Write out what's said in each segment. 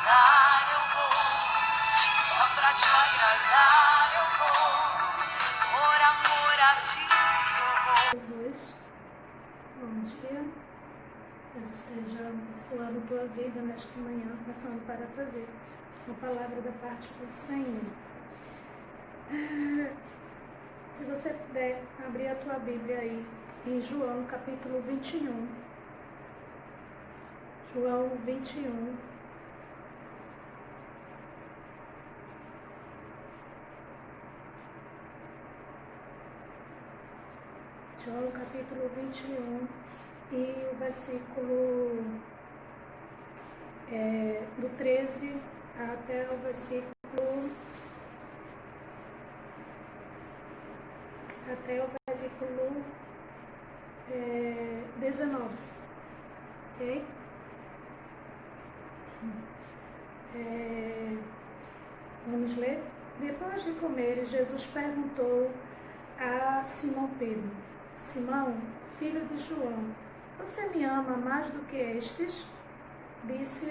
agradar eu vou, só pra te agradar eu vou, por amor a ti eu vou. Jesus, bom dia. Deus esteja abençoando a tua vida nesta manhã, passando para trazer uma palavra da parte do Senhor. Se você puder abrir a tua Bíblia aí em João capítulo 21. João 21. João capítulo 21 e o versículo do 13 até o versículo 19, ok? Vamos ler? Depois de comer, Jesus perguntou a Simão Pedro: Simão, filho de João, você me ama mais do que estes? Disse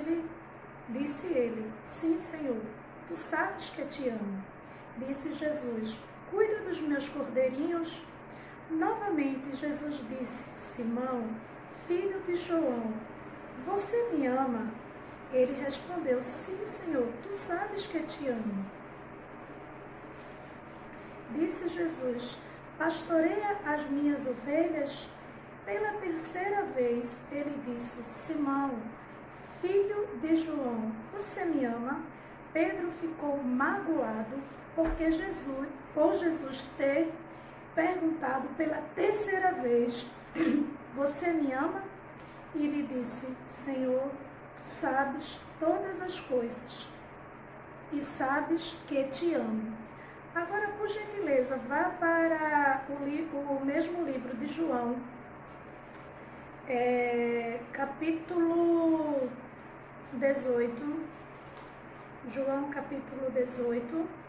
ele: Sim, Senhor, tu sabes que te amo. Disse Jesus: Cuida dos meus cordeirinhos. Novamente Jesus disse: Simão, filho de João, você me ama? Ele respondeu: Sim, Senhor, tu sabes que te amo. Disse Jesus: Pastoreia as minhas ovelhas? Pela terceira vez ele disse: Simão, filho de João, você me ama? Pedro ficou magoado porque Jesus ter perguntado pela terceira vez: Você me ama? E lhe disse: Senhor, tu sabes todas as coisas e sabes que te amo. Agora, por gentileza, vá para o mesmo livro de João, capítulo 18. João, capítulo 18.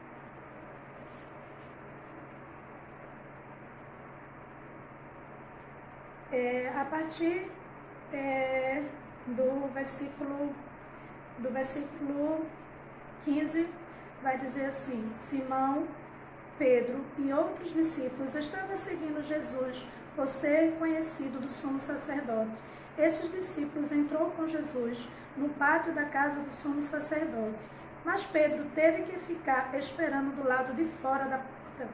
A partir do versículo 15, vai dizer assim: Simão, Pedro e outros discípulos estavam seguindo Jesus por ser conhecido do sumo sacerdote. Esses discípulos entrou com Jesus no pátio da casa do sumo sacerdote, mas Pedro teve que ficar esperando do lado de fora da porta.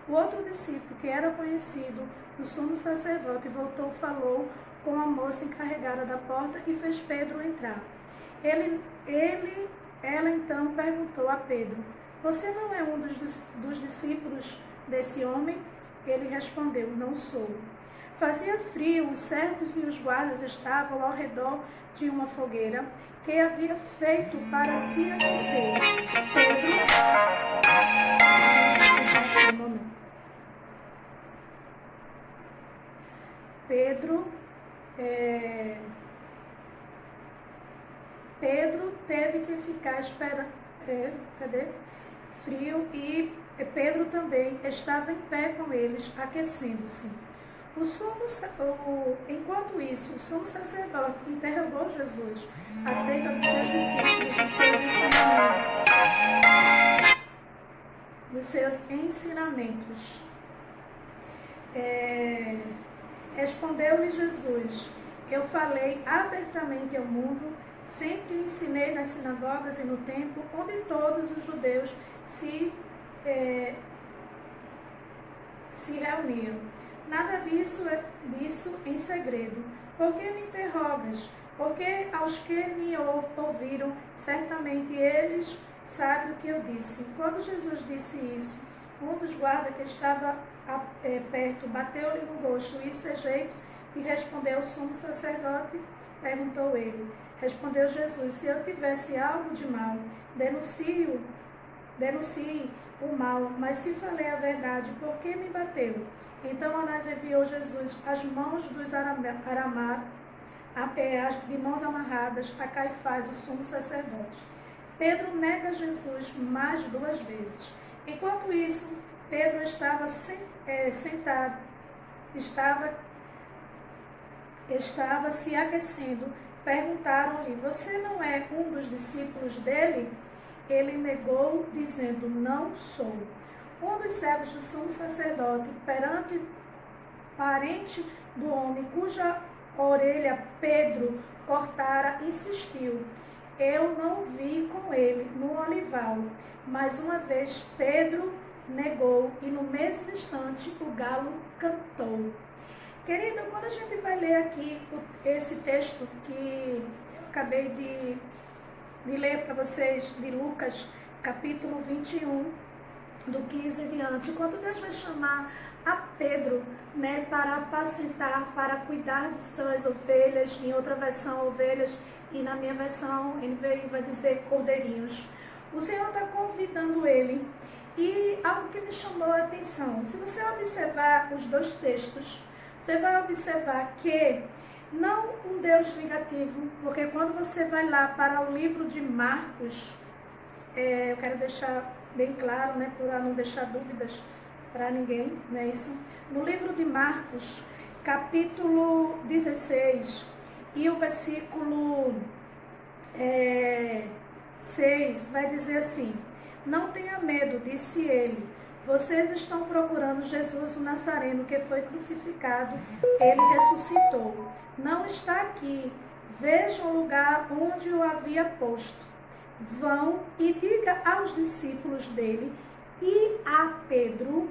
O outro discípulo, que era conhecido do sumo sacerdote, voltou, falou com a moça encarregada da porta e fez Pedro entrar. Ela então perguntou a Pedro: Você não é um dos discípulos desse homem? Ele respondeu: Não sou. Fazia frio, os servos e os guardas estavam ao redor de uma fogueira que havia feito para se aquecer. Pedro teve que ficar esperando. Frio, e Pedro também estava em pé com eles, aquecendo-se. Enquanto isso, o sumo sacerdote interrogou Jesus acerca dos seus discípulos, dos seus ensinamentos. Respondeu-lhe Jesus: Eu falei abertamente ao mundo, sempre ensinei nas sinagogas e no templo, onde todos os judeus se reuniam. Nada disso em segredo. Por que me interrogas? Porque aos que me ouviram, certamente eles sabem o que eu disse. Quando Jesus disse isso, um dos guardas que estava perto bateu-lhe no rosto. Isso é jeito de responder ao sumo sacerdote? Perguntou ele. Respondeu Jesus: Se eu tivesse algo de mal, denuncie o mal, mas se falei a verdade, por que me bateu? Então Anás enviou Jesus as mãos dos de mãos amarradas a Caifás, o sumo sacerdote. Pedro nega Jesus mais 2 vezes. Enquanto isso, Pedro estava sentado, estava se aquecendo perguntaram-lhe: você não é um dos discípulos dele? Ele negou, dizendo: não sou. Um dos servos do sumo sacerdote, parente do homem cuja orelha Pedro cortara, insistiu: eu não vi com ele no olival. Mais uma vez Pedro negou, e no mesmo instante o galo cantou. Querido, quando a gente vai ler aqui esse texto que eu acabei de ler para vocês, de Lucas, capítulo 21, do 15 em diante, quando Deus vai chamar a Pedro, né, para apacentar, para cuidar de suas ovelhas, em outra versão ovelhas, e na minha versão NVI vai dizer cordeirinhos. O Senhor está convidando ele, e algo que me chamou a atenção, se você observar os dois textos, você vai observar que não um Deus negativo, porque quando você vai lá para o livro de Marcos, eu quero deixar bem claro, né, para não deixar dúvidas para ninguém, não é isso? No livro de Marcos, capítulo 16, e o versículo 6, vai dizer assim: não tenha medo, disse ele, vocês estão procurando Jesus o Nazareno, que foi crucificado, ele ressuscitou. Não está aqui, vejam o lugar onde o havia posto. Vão e diga aos discípulos dele e a Pedro: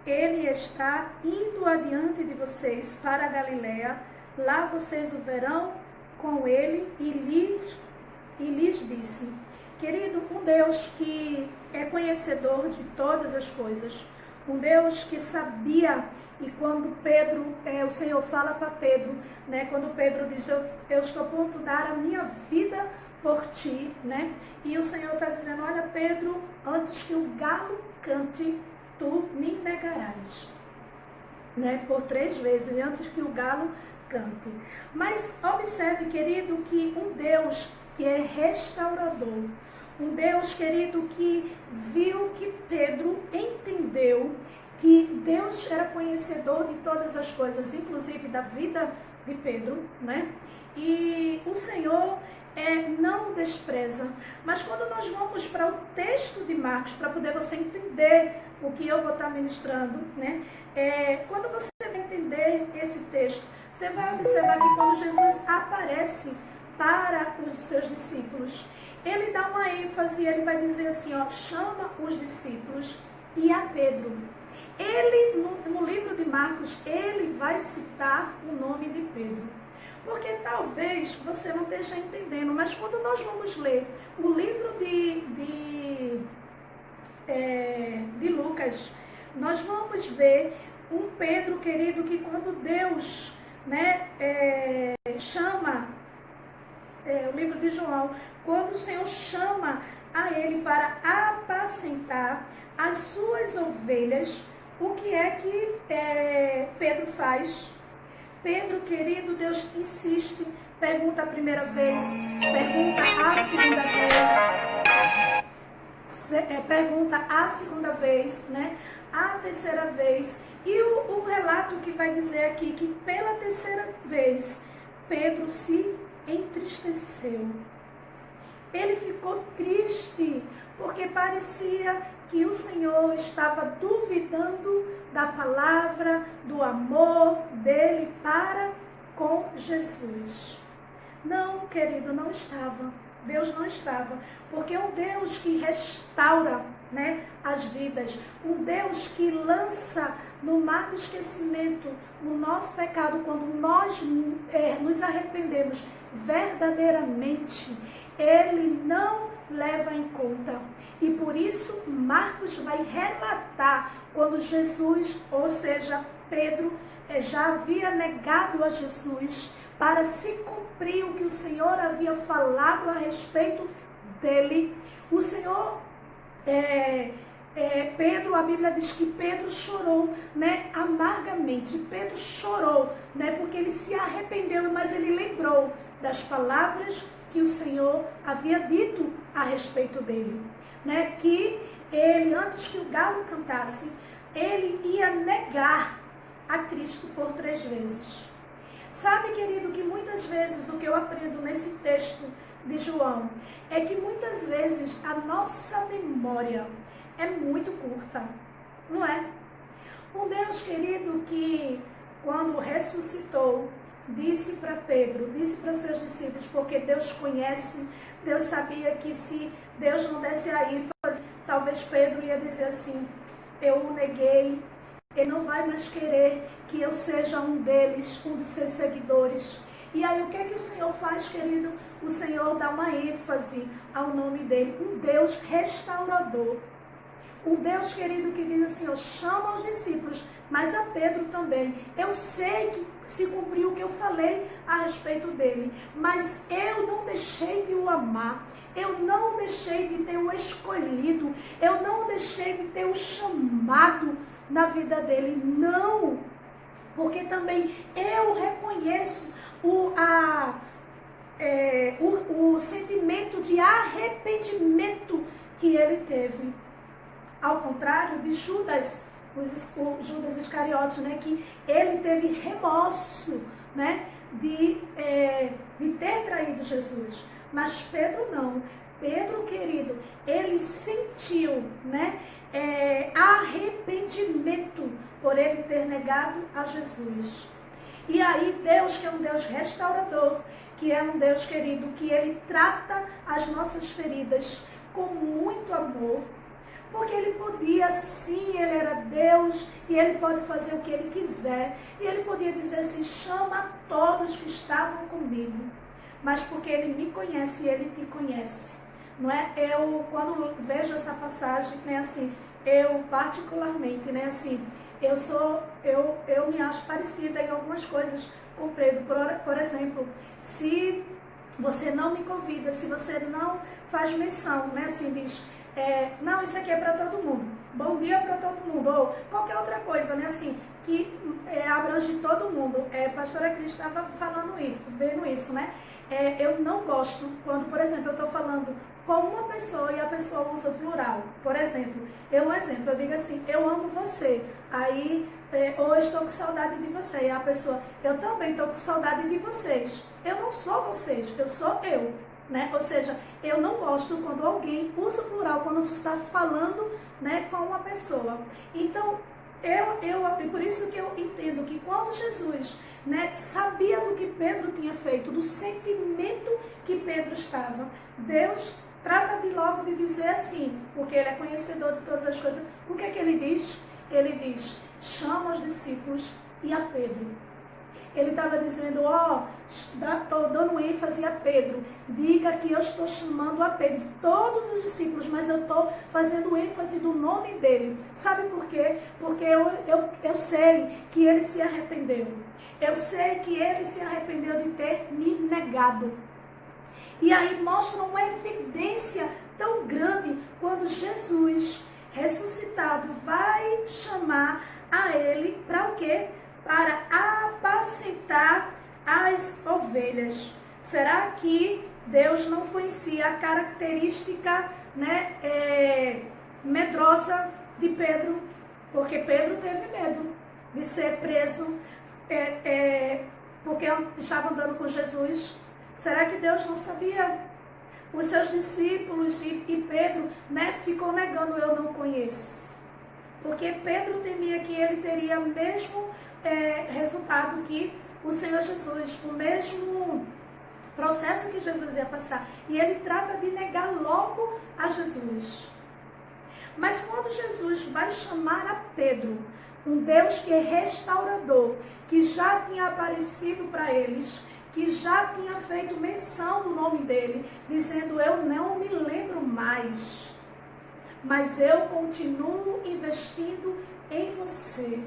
ele está indo adiante de vocês para a Galiléia, lá vocês o verão com ele. E lhes disse. Querido, um Deus que é conhecedor de todas as coisas, um Deus que sabia, e quando Pedro, o Senhor fala para Pedro, né, quando Pedro diz, eu estou a ponto de dar a minha vida por ti, né, e o Senhor está dizendo: olha Pedro, antes que o galo cante, tu me negarás, né, por 3 vezes, antes que o galo cante. Mas observe, querido, que um Deus que é restaurador, um Deus, querido, que viu que Pedro entendeu que Deus era conhecedor de todas as coisas, inclusive da vida de Pedro, né? E o Senhor não despreza. Mas quando nós vamos para o texto de Marcos, para poder você entender o que eu vou estar ministrando, né? Quando você vai entender esse texto, você vai observar que quando Jesus aparece para os seus discípulos, ele dá uma ênfase, ele vai dizer assim, ó, chama os discípulos e a Pedro. Ele, no livro de Marcos, ele vai citar o nome de Pedro. Porque talvez você não esteja entendendo, mas quando nós vamos ler o livro de Lucas, nós vamos ver um Pedro, querido, que quando Deus, né, chama, o livro de João, quando o Senhor chama a ele para apacentar as suas ovelhas, o que é que Pedro faz? Pedro, querido, Deus insiste, pergunta a primeira vez, pergunta a segunda vez, pergunta a segunda vez, né? A terceira vez. E o relato que vai dizer aqui que pela terceira vez Pedro se entristeceu. Ele ficou triste, porque parecia que o Senhor estava duvidando da palavra, do amor dele para com Jesus. Não, querido, não estava. Deus não estava, porque é um Deus que restaura, né, as vidas, um Deus que lança no mar do esquecimento o nosso pecado, quando nós nos arrependemos verdadeiramente, ele não leva em conta. E por isso Marcos vai relatar quando Jesus, ou seja, Pedro, já havia negado a Jesus, para se cumprir o que o Senhor havia falado a respeito dele. O Senhor, Pedro, a Bíblia diz que Pedro chorou, né, amargamente. Pedro chorou, né, porque ele se arrependeu, mas ele lembrou das palavras que o Senhor havia dito a respeito dele, né, que ele, antes que o galo cantasse, ele ia negar a Cristo por 3 vezes. Sabe, querido, que muitas vezes o que eu aprendo nesse texto de João é que muitas vezes a nossa memória é muito curta, não é? Um Deus querido que, quando ressuscitou, disse para Pedro, disse para seus discípulos, porque Deus conhece, Deus sabia que se Deus não desse a ênfase, talvez Pedro ia dizer assim, eu o neguei, ele não vai mais querer que eu seja um deles, um dos seus seguidores. E aí o que é que o Senhor faz, querido? O Senhor dá uma ênfase ao nome dele, um Deus restaurador. Um Deus, querido, que diz assim, chama os discípulos, mas a Pedro também. Eu sei que se cumpriu o que eu falei a respeito dele, mas eu não deixei de o amar, eu não deixei de ter o escolhido, eu não deixei de ter o chamado na vida dele, não, porque também eu reconheço o sentimento de arrependimento que ele teve. Ao contrário de Judas, o Judas Iscariotes, né, que ele teve remorso, né, de ter traído Jesus. Mas Pedro não. Pedro, querido, ele sentiu, né, arrependimento por ele ter negado a Jesus. E aí Deus, que é um Deus restaurador, que é um Deus, querido, que ele trata as nossas feridas com muito amor, porque ele podia, sim, ele era Deus, e ele pode fazer o que ele quiser, e ele podia dizer assim, chama todos que estavam comigo, mas porque ele me conhece e ele te conhece, não é? Eu, quando vejo essa passagem, né, assim, eu particularmente, né, assim, eu me acho parecida em algumas coisas com Pedro, por exemplo, se você não me convida, se você não faz menção, né, assim, diz, não, isso aqui é para todo mundo, bom dia para todo mundo, ou qualquer outra coisa, né, assim, que abrange todo mundo. Pastora Cris estava falando isso, vendo isso, né, eu não gosto quando, por exemplo, eu estou falando com uma pessoa e a pessoa usa plural. Por exemplo, eu digo assim, eu amo você, aí hoje estou com saudade de você, e a pessoa, eu também estou com saudade de vocês, eu não sou vocês, eu sou eu, né? Ou seja, eu não gosto quando alguém usa plural, quando você está falando, né, com uma pessoa. Então, por isso que eu entendo que quando Jesus, né, sabia do que Pedro tinha feito, do sentimento que Pedro estava, Deus trata de logo de dizer assim, porque ele é conhecedor de todas as coisas. O que é que ele diz? Ele diz, chama os discípulos e a Pedro. Ele estava dizendo, estou dando ênfase a Pedro, diga que eu estou chamando a Pedro, todos os discípulos, mas eu estou fazendo ênfase do nome dele. Sabe por quê? Porque eu sei que ele se arrependeu. Eu sei que ele se arrependeu de ter me negado. E aí mostra uma evidência tão grande quando Jesus, ressuscitado, vai chamar a ele para o quê? Para apacentar as ovelhas. Será que Deus não conhecia a característica, né, medrosa de Pedro? Porque Pedro teve medo de ser preso, porque estava andando com Jesus. Será que Deus não sabia? Os seus discípulos e Pedro, né, ficou negando, eu não conheço. Porque Pedro temia que ele teria o mesmo resultado que o Senhor Jesus, o mesmo processo que Jesus ia passar. E ele trata de negar logo a Jesus. Mas quando Jesus vai chamar a Pedro, um Deus que é restaurador, que já tinha aparecido para eles, que já tinha feito menção do nome dele, dizendo, eu não me lembro mais, mas eu continuo investindo em você.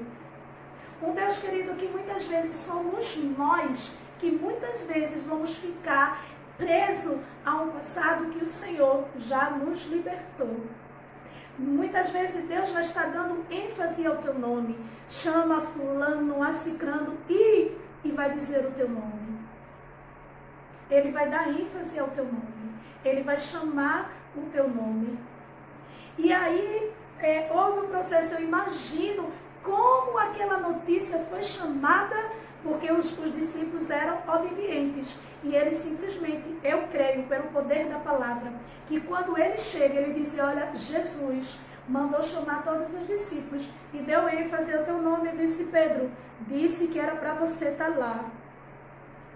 Um Deus querido que muitas vezes somos nós, que muitas vezes vamos ficar presos a um passado que o Senhor já nos libertou. Muitas vezes Deus já está dando ênfase ao teu nome, chama fulano, a cicrano e vai dizer o teu nome. Ele vai dar ênfase ao teu nome, ele vai chamar o teu nome. E aí houve um processo, eu imagino como aquela notícia foi chamada porque os discípulos eram obedientes. E ele simplesmente, eu creio, pelo poder da palavra, que quando ele chega, ele diz, olha, Jesus mandou chamar todos os discípulos e deu ênfase ao teu nome, e disse, Pedro, disse que era para você estar lá.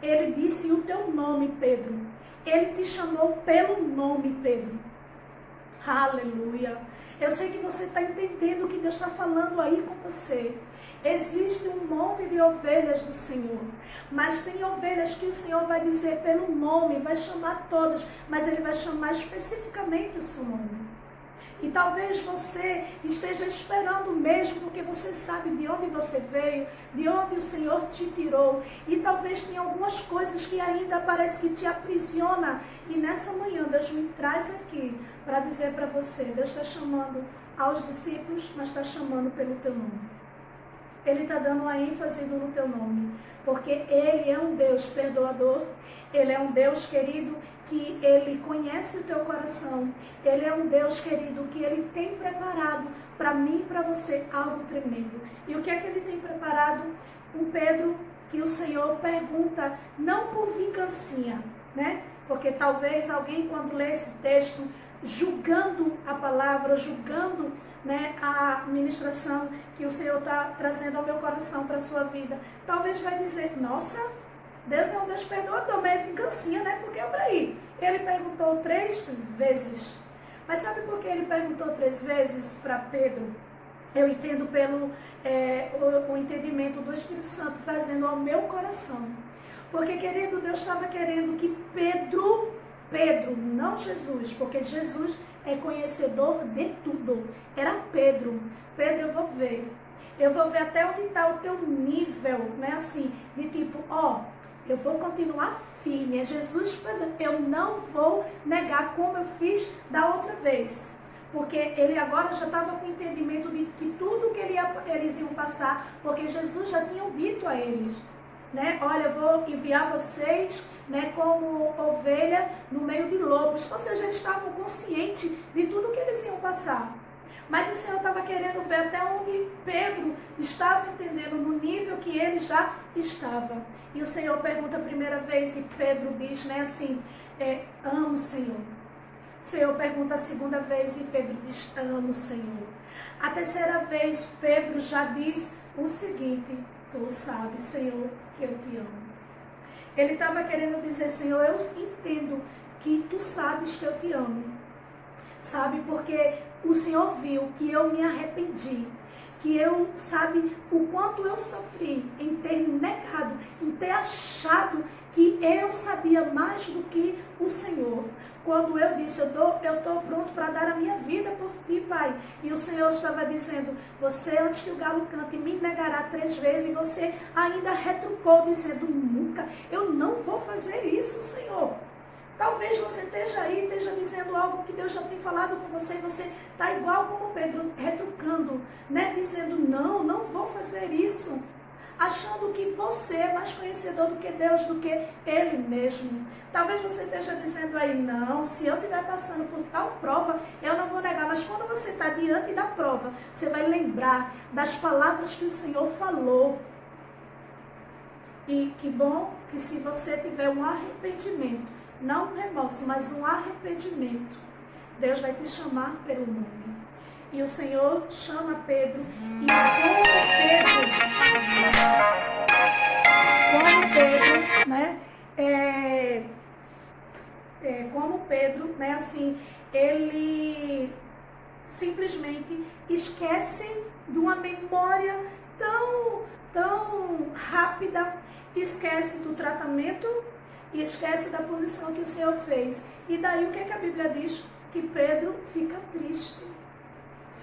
Ele disse o teu nome, Pedro. Ele te chamou pelo nome, Pedro. Aleluia. Eu sei que você está entendendo o que Deus está falando aí com você. Existe um monte de ovelhas do Senhor, mas tem ovelhas que o Senhor vai dizer pelo nome, vai chamar todas, mas Ele vai chamar especificamente o seu nome. E talvez você esteja esperando mesmo, porque você sabe de onde você veio, de onde o Senhor te tirou. E talvez tenha algumas coisas que ainda parece que te aprisiona. E nessa manhã Deus me traz aqui para dizer para você, Deus está chamando aos discípulos, mas está chamando pelo teu nome. Ele está dando a ênfase no teu nome, porque Ele é um Deus perdoador, Ele é um Deus querido, que Ele conhece o teu coração, Ele é um Deus querido, que Ele tem preparado para mim e para você algo tremendo. E o que é que Ele tem preparado? Um Pedro que o Senhor pergunta, não por vingancinha, né? Porque talvez alguém, quando lê esse texto, julgando a palavra, julgando, né, a ministração que o Senhor está trazendo ao meu coração para a sua vida, talvez vai dizer, nossa, Deus é um Deus perdoador, mas é vingancinha, né? Porque olha aí, ele perguntou 3 vezes. Mas sabe por que ele perguntou 3 vezes para Pedro? Eu entendo pelo o entendimento do Espírito Santo trazendo ao meu coração. Porque, querido, Deus estava querendo que Pedro, não Jesus, porque Jesus é conhecedor de tudo. Era Pedro, eu vou ver até onde está o teu nível, né, assim, de tipo, eu vou continuar firme, é Jesus, por exemplo, eu não vou negar como eu fiz da outra vez, porque ele agora já estava com o entendimento de que tudo que eles iam passar, porque Jesus já tinha dito a eles, né, olha, eu vou enviar vocês, né, como ovelha no meio de lobos, ou seja, eles estavam conscientes de tudo que eles iam passar. Mas o Senhor estava querendo ver até onde Pedro estava entendendo, no nível que ele já estava. E o Senhor pergunta a primeira vez e Pedro diz, né, assim, amo o Senhor. O Senhor pergunta a segunda vez e Pedro diz, amo o Senhor. A terceira vez Pedro já diz o seguinte, tu sabes, Senhor, que eu te amo. Ele estava querendo dizer, Senhor, eu entendo que tu sabes que eu te amo. Sabe, porque o Senhor viu que eu me arrependi, que eu, sabe, o quanto eu sofri em ter negado, em ter achado que eu sabia mais do que o Senhor. Quando eu disse, eu estou pronto para dar a minha vida por ti, Pai. E o Senhor estava dizendo, você antes que o galo cante me negará 3 vezes, e você ainda retrucou, dizendo, nunca, eu não vou fazer isso, Senhor. Talvez você esteja aí, esteja dizendo algo que Deus já tem falado com você, e você está igual como Pedro, retrucando, né? Dizendo, não vou fazer isso. Achando que você é mais conhecedor do que Deus, do que Ele mesmo. Talvez você esteja dizendo aí, não, se eu estiver passando por tal prova, eu não vou negar. Mas quando você está diante da prova, você vai lembrar das palavras que o Senhor falou. E que bom que se você tiver um arrependimento, não um remorso, mas um arrependimento, Deus vai te chamar pelo nome. E o Senhor chama Pedro, e como Pedro, né, assim, ele simplesmente esquece de uma memória tão rápida, esquece do tratamento e esquece da posição que o Senhor fez. E daí o que é que a Bíblia diz? Que Pedro fica triste.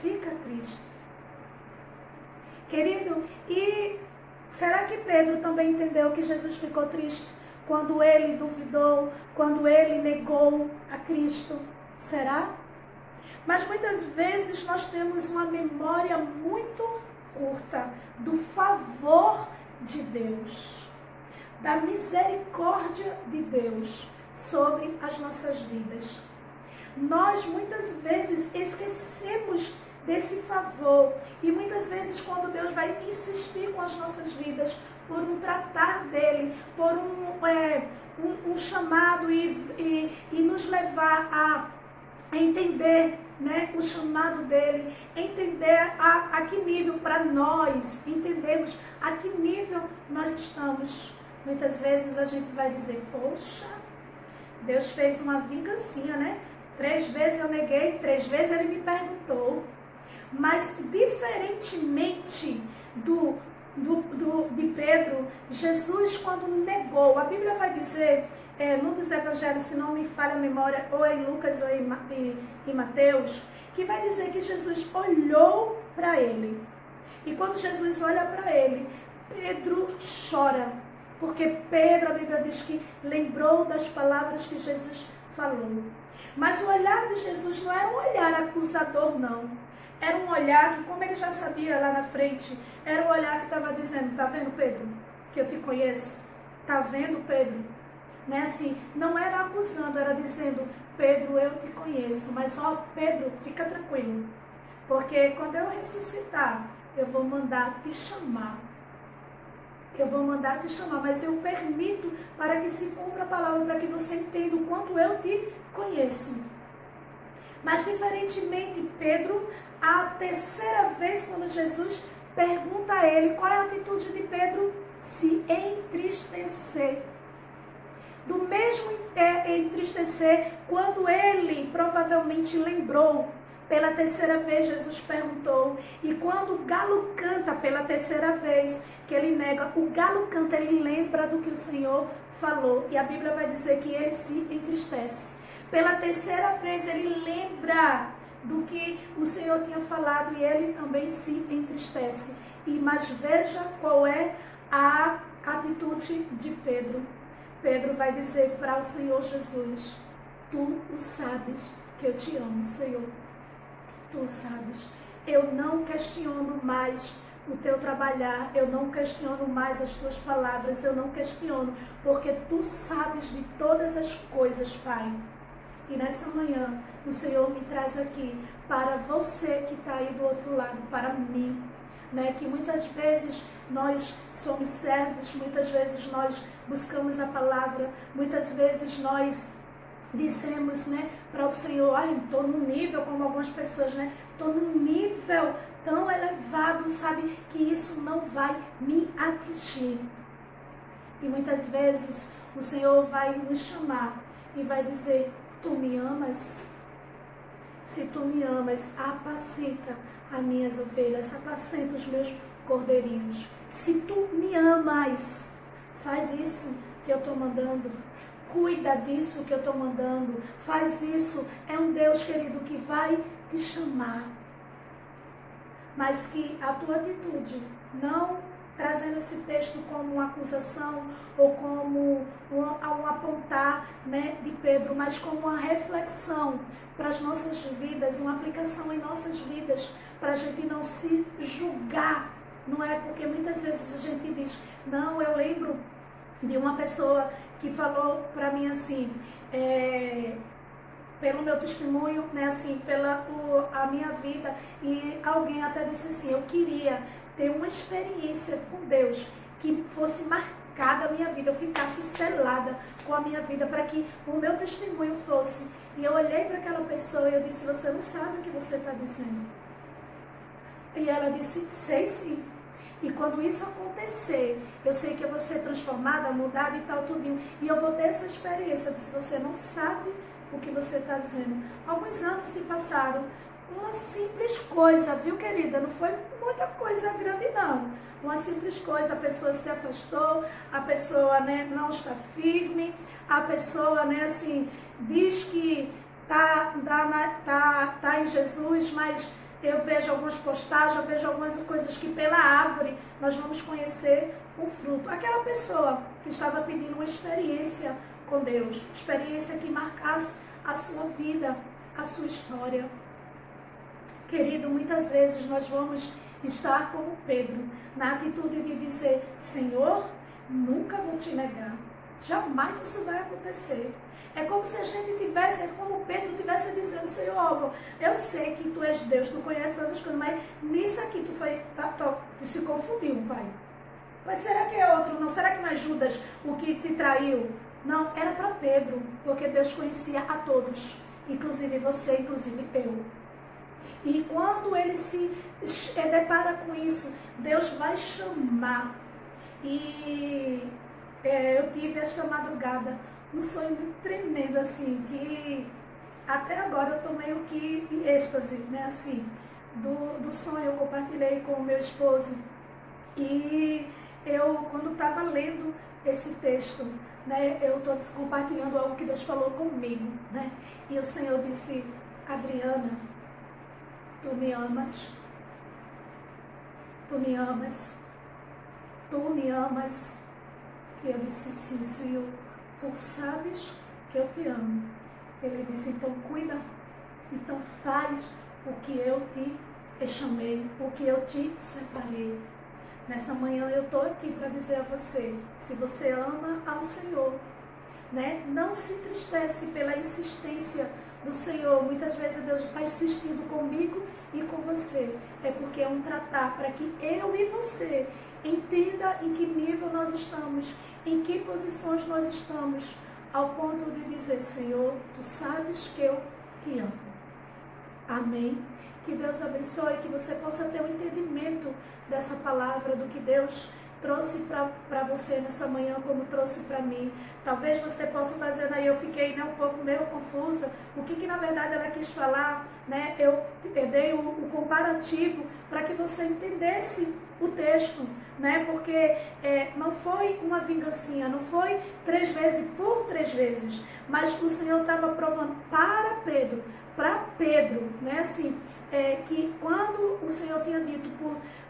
Fica triste. Querido, e será que Pedro também entendeu que Jesus ficou triste quando ele duvidou, quando ele negou a Cristo? Será? Mas muitas vezes nós temos uma memória muito curta do favor de Deus, da misericórdia de Deus sobre as nossas vidas. Nós muitas vezes esquecemos desse favor, e muitas vezes quando Deus vai insistir com as nossas vidas, por um tratar dele, por um chamado e nos levar a entender, né, o chamado dele, entender a que nível para nós, entendermos a que nível nós estamos. Muitas vezes a gente vai dizer, poxa, Deus fez uma vingancinha, né? 3 vezes eu neguei, 3 vezes ele me perguntou. Mas diferentemente de Pedro, Jesus quando negou, a Bíblia vai dizer, num dos evangelhos, se não me falha a memória, ou em Lucas ou em Mateus, que vai dizer que Jesus olhou para ele. E quando Jesus olha para ele, Pedro chora. Porque Pedro, a Bíblia diz que lembrou das palavras que Jesus falou. Mas o olhar de Jesus não era um olhar acusador, não. Era um olhar que, como ele já sabia lá na frente, era um olhar que estava dizendo, tá vendo, Pedro, que eu te conheço? Tá vendo, Pedro? Né? Assim, não era acusando, era dizendo, Pedro, eu te conheço. Mas, ó, Pedro, fica tranquilo. Porque quando eu ressuscitar, eu vou mandar te chamar. Eu vou mandar te chamar, mas eu permito para que se cumpra a palavra, para que você entenda o quanto eu te conheço. Mas diferentemente, Pedro, a terceira vez quando Jesus pergunta a ele, qual é a atitude de Pedro? Se entristecer. Do mesmo entristecer, quando ele provavelmente lembrou, pela terceira vez Jesus perguntou, e quando o galo canta pela terceira vez, que ele nega, o galo canta, ele lembra do que o Senhor falou, e a Bíblia vai dizer que ele se entristece. Pela terceira vez ele lembra do que o Senhor tinha falado, e ele também se entristece. Mas veja qual é a atitude de Pedro. Pedro vai dizer para o Senhor Jesus, tu o sabes que eu te amo, Senhor. Tu sabes, eu não questiono mais o teu trabalhar, eu não questiono mais as tuas palavras, eu não questiono, porque tu sabes de todas as coisas, Pai. E nessa manhã, o Senhor me traz aqui para você que está aí do outro lado, para mim, né? Que muitas vezes nós somos servos, muitas vezes nós buscamos a palavra, muitas vezes nós dizemos, né, para o Senhor, estou num nível, como algumas pessoas, né, estou num nível tão elevado, sabe, que isso não vai me atingir. E muitas vezes o Senhor vai nos chamar e vai dizer, tu me amas? Se tu me amas, apacita as minhas ovelhas, apacenta os meus cordeirinhos. Se tu me amas, faz isso que eu estou mandando. Cuida disso que eu estou mandando, faz isso. É um Deus, querido, que vai te chamar. Mas que a tua atitude, não trazendo esse texto como uma acusação ou como um apontar, né, de Pedro, mas como uma reflexão para as nossas vidas, uma aplicação em nossas vidas, para a gente não se julgar. Não é porque muitas vezes a gente diz, não, eu lembro de uma pessoa que falou para mim assim, pelo meu testemunho, né, assim, a minha vida, e alguém até disse assim, eu queria ter uma experiência com Deus que fosse marcada a minha vida, eu ficasse selada com a minha vida, para que o meu testemunho fosse. E eu olhei para aquela pessoa e eu disse, você não sabe o que você está dizendo. E ela disse, sei sim. E quando isso acontecer, eu sei que eu vou ser transformada, mudada e tal, tudinho. E eu vou ter essa experiência. Eu disse, você não sabe o que você está dizendo. Alguns anos se passaram. Uma simples coisa, viu, querida? Não foi muita coisa grande, não. Uma simples coisa, a pessoa se afastou, a pessoa, né, não está firme, a pessoa, né, assim, diz que tá em Jesus, mas eu vejo algumas postagens, eu vejo algumas coisas que pela árvore nós vamos conhecer o fruto. Aquela pessoa que estava pedindo uma experiência com Deus, experiência que marcasse a sua vida, a sua história. Querido, muitas vezes nós vamos estar como Pedro, na atitude de dizer, Senhor, nunca vou te negar. Jamais isso vai acontecer. É como se a gente tivesse, é como Pedro estivesse dizendo, Senhor, eu sei que tu és Deus, tu conheces todas as coisas, mas nisso aqui tu se confundiu, Pai. Mas será que é outro? Não, será que não é Judas o que te traiu? Não, era para Pedro, porque Deus conhecia a todos, inclusive você, inclusive eu. E quando ele se depara com isso, Deus vai chamar. E eu tive esta madrugada um sonho muito tremendo, assim, que até agora eu tô meio que em êxtase, né, assim, do sonho. Eu compartilhei com o meu esposo. E eu, quando estava lendo esse texto, né, eu estou compartilhando algo que Deus falou comigo, né? E o Senhor disse: Adriana, tu me amas? Tu me amas? Tu me amas? E eu disse: sim, Senhor, tu sabes que eu te amo. Ele disse: então cuida, então faz o que eu te chamei, o que eu te separei. Nessa manhã eu estou aqui para dizer a você, se você ama ao Senhor, né, não se entristece pela insistência do Senhor. Muitas vezes Deus está insistindo comigo e com você. É porque é um tratar para que eu e você entenda em que nível nós estamos, em que posições nós estamos, ao ponto de dizer: Senhor, tu sabes que eu te amo. Amém? Que Deus abençoe, que você possa ter um entendimento dessa palavra, do que Deus trouxe para você nessa manhã, como trouxe para mim. Talvez você possa estar dizendo aí: eu fiquei, né, um pouco meio confusa, o que na verdade ela quis falar, né? Eu dei o comparativo para que você entendesse o texto, né? Porque não foi uma vingancinha, não foi 3 vezes por 3 vezes, mas o Senhor estava provando para Pedro, né, assim, que quando o Senhor tinha dito: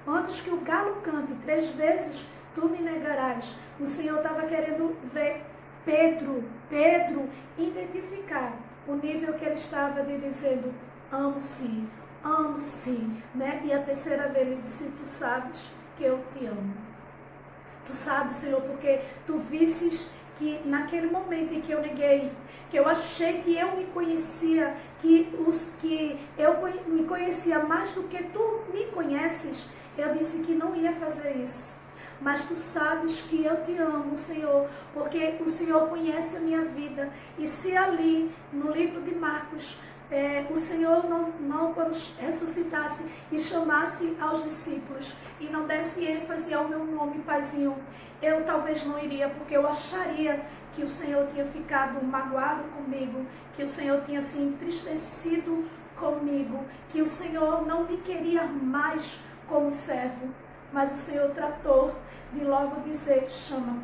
antes que o galo cante 3 vezes, tu me negarás. O Senhor estava querendo ver Pedro identificar o nível que ele estava de dizendo: amo sim, né? E a terceira vez ele disse: tu sabes que eu te amo. Tu sabes, Senhor, porque tu visses que naquele momento em que eu neguei, que eu achei que eu me conhecia, que eu me conhecia mais do que tu me conheces, eu disse que não ia fazer isso. Mas tu sabes que eu te amo, Senhor, porque o Senhor conhece a minha vida. E se ali, no livro de Marcos, o Senhor não quando ressuscitasse e chamasse aos discípulos e não desse ênfase ao meu nome, Paizinho, eu talvez não iria, porque eu acharia que o Senhor tinha ficado magoado comigo, que o Senhor tinha se entristecido comigo, que o Senhor não me queria mais como servo. Mas o Senhor tratou de logo dizer: chama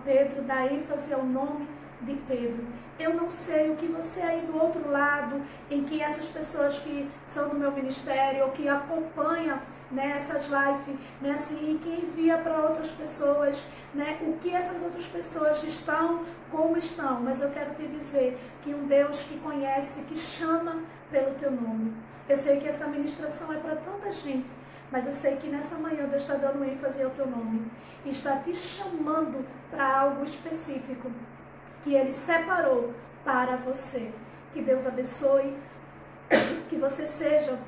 Pedro, dá ênfase ao nome de Pedro. Eu não sei o que você aí do outro lado, em que essas pessoas que são do meu ministério, ou que acompanham, né, essas lives, né, assim, e que envia para outras pessoas, né, o que essas outras pessoas estão, como estão. Mas eu quero te dizer que um Deus que conhece, que chama pelo teu nome. Eu sei que essa ministração é para tanta gente, mas eu sei que nessa manhã Deus está dando ênfase ao teu nome e está te chamando para algo específico que Ele separou para você. Que Deus abençoe, que você seja,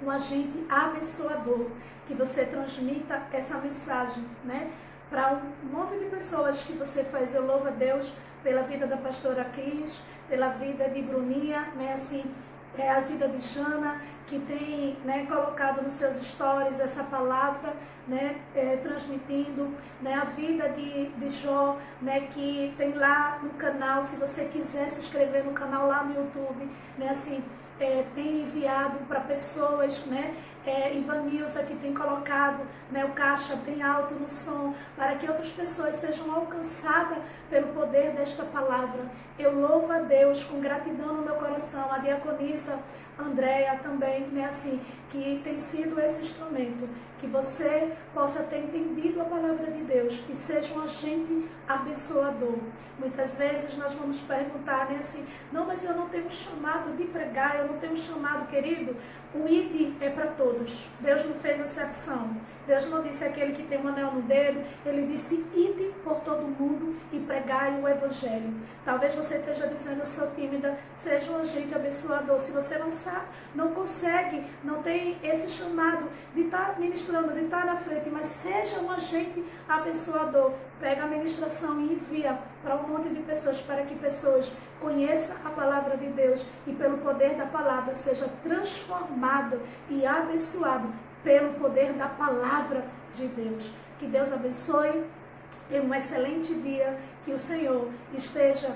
um agente abençoador, que você transmita essa mensagem, né, para um monte de pessoas que você faz. Eu louvo a Deus pela vida da pastora Cris, pela vida de Bruninha, né, assim, a vida de Jana, que tem, né, colocado nos seus stories essa palavra, né, transmitindo, né, a vida de Jó, né, que tem lá no canal. Se você quiser se inscrever no canal lá no YouTube, né, assim, tem enviado para pessoas, né, Ivanilza, que tem colocado, né, o caixa bem alto no som, para que outras pessoas sejam alcançadas pelo poder desta palavra. Eu louvo a Deus com gratidão no meu coração, a diaconisa Andréia também, né, assim, que tem sido esse instrumento, que você possa ter entendido a palavra de Deus e seja um agente abençoador. Muitas vezes nós vamos perguntar, né, assim: não, mas eu não tenho chamado de pregar, eu não tenho chamado, querido. O ID é para todos. Deus não fez exceção. Deus não disse aquele que tem um anel no dedo. Ele disse: ide por todo mundo e pregai o evangelho. Talvez você esteja dizendo: eu sou tímida. Seja um agente abençoador. Se você não sabe começar, não consegue, não tem esse chamado de estar ministrando, de estar na frente, mas seja um agente abençoador. Pega a ministração e envia para um monte de pessoas, para que pessoas conheçam a palavra de Deus e pelo poder da palavra seja transformado e abençoado pelo poder da palavra de Deus. Que Deus abençoe. Tenha um excelente dia, que o Senhor esteja,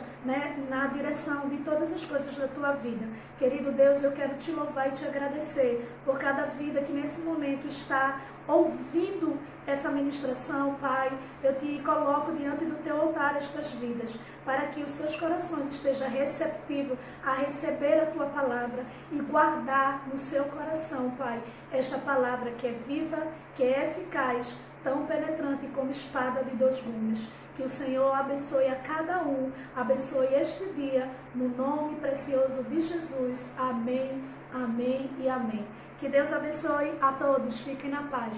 na direção de todas as coisas da tua vida. Querido Deus, eu quero te louvar e te agradecer por cada vida que nesse momento está ouvindo essa ministração, Pai. Eu te coloco diante do teu altar estas vidas, para que os seus corações estejam receptivos a receber a tua palavra e guardar no seu coração, Pai, esta palavra que é viva, que é eficaz, tão penetrante como espada de dois gumes. Que o Senhor abençoe a cada um, abençoe este dia, no nome precioso de Jesus. Amém, amém e amém. Que Deus abençoe a todos. Fiquem na paz.